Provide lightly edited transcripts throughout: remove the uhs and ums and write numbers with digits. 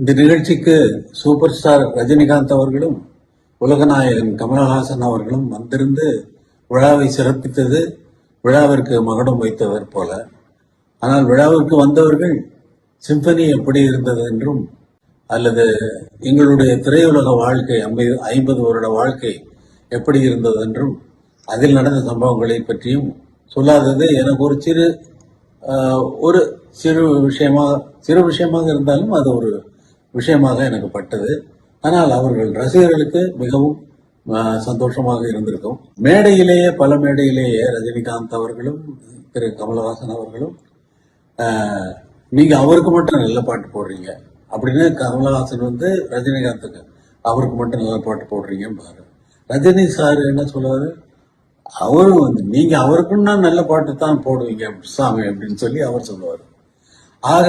இந்த நிகழ்ச்சிக்கு super star Rajinikanth அவர்களும் உலகநாயகன் கமலஹாசன் அவர்களும் வந்திருந்து விழாவை சிறப்பித்தது விழாவிற்கு மகுடம் வைத்தவர் போல. ஆனால் விழாவிற்கு வந்தவர்கள் சிம்பனி எப்படி இருந்தது என்றும் அல்லது எங்களுடைய திரையுலக வாழ்க்கை 50 வருட வாழ்க்கை எப்படி இருந்தது என்றும் அதில் நடந்த சம்பவங்களை பற்றியும் சொல்லாதது எனக்கு ஒரு சிறு விஷயமாக இருந்தாலும் அது ஒரு விஷயமாக எனக்கு பட்டது. ஆனால் அவர்கள் ரசிகர்களுக்கு மிகவும் சந்தோஷமாக இருந்திருக்கும். பல மேடையிலேயே ரஜினிகாந்த் அவர்களும் திரு கமலஹாசன் அவர்களும் நீங்க அவருக்கு மட்டும் நல்ல பாட்டு போடுறீங்க அப்படின்னு கமலஹாசன் ரஜினிகாந்துக்கு அவருக்கு மட்டும் நல்ல பாட்டு போடுறீங்கன்னு பாரு. ரஜினி சார் என்ன சொல்லுவாரு, அவரும் நீங்க அவருக்குன்னா நல்ல பாட்டு தான் போடுவீங்க சாமி அப்படின்னு சொல்லி அவர் சொல்லுவார். ஆக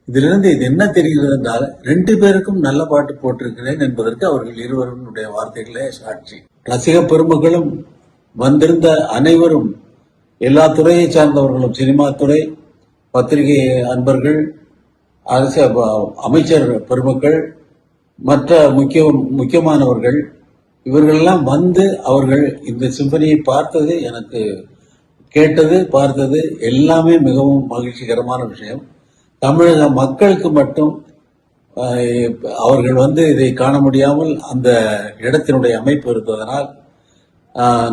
இதுல இருந்து இது என்ன தெரிகிறது என்றால் 2 பேருக்கும் நல்ல பாட்டு போட்டிருக்கிறேன் என்பதற்கு அவர்கள் இருவருடைய வார்த்தைகளே சாட்சி. ரசிக பெருமக்களும் வந்திருந்த அனைவரும் எல்லா துறையை சார்ந்தவர்களும், சினிமா துறை, பத்திரிகை அன்பர்கள், அரசு அமைச்சர் பெருமக்கள், மற்ற முக்கியமானவர்கள் இவர்களெல்லாம் அவர்கள் இந்த சிம்பனியை பார்த்தது, எனக்கு கேட்டது, பார்த்தது எல்லாமே மிகவும் மகிழ்ச்சிகரமான விஷயம். தமிழக மக்களுக்கு மட்டும் அவர்கள் இதை காண முடியாமல் அந்த இடத்தினுடைய அமைப்பு இருந்ததனால்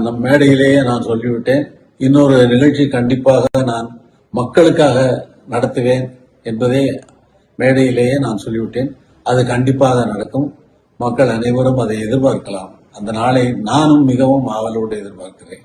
நம் மேடையிலேயே நான் சொல்லிவிட்டேன், இன்னொரு நிகழ்ச்சி கண்டிப்பாக நான் மக்களுக்காக நடத்துவேன் என்பதை மேடையிலேயே நான் சொல்லிவிட்டேன். அது கண்டிப்பாக நடக்கும். மக்கள் அனைவரும் அதை எதிர்பார்க்கலாம். அந்த நாளை நானும் மிகவும் ஆவலோடு எதிர்பார்க்கிறேன்.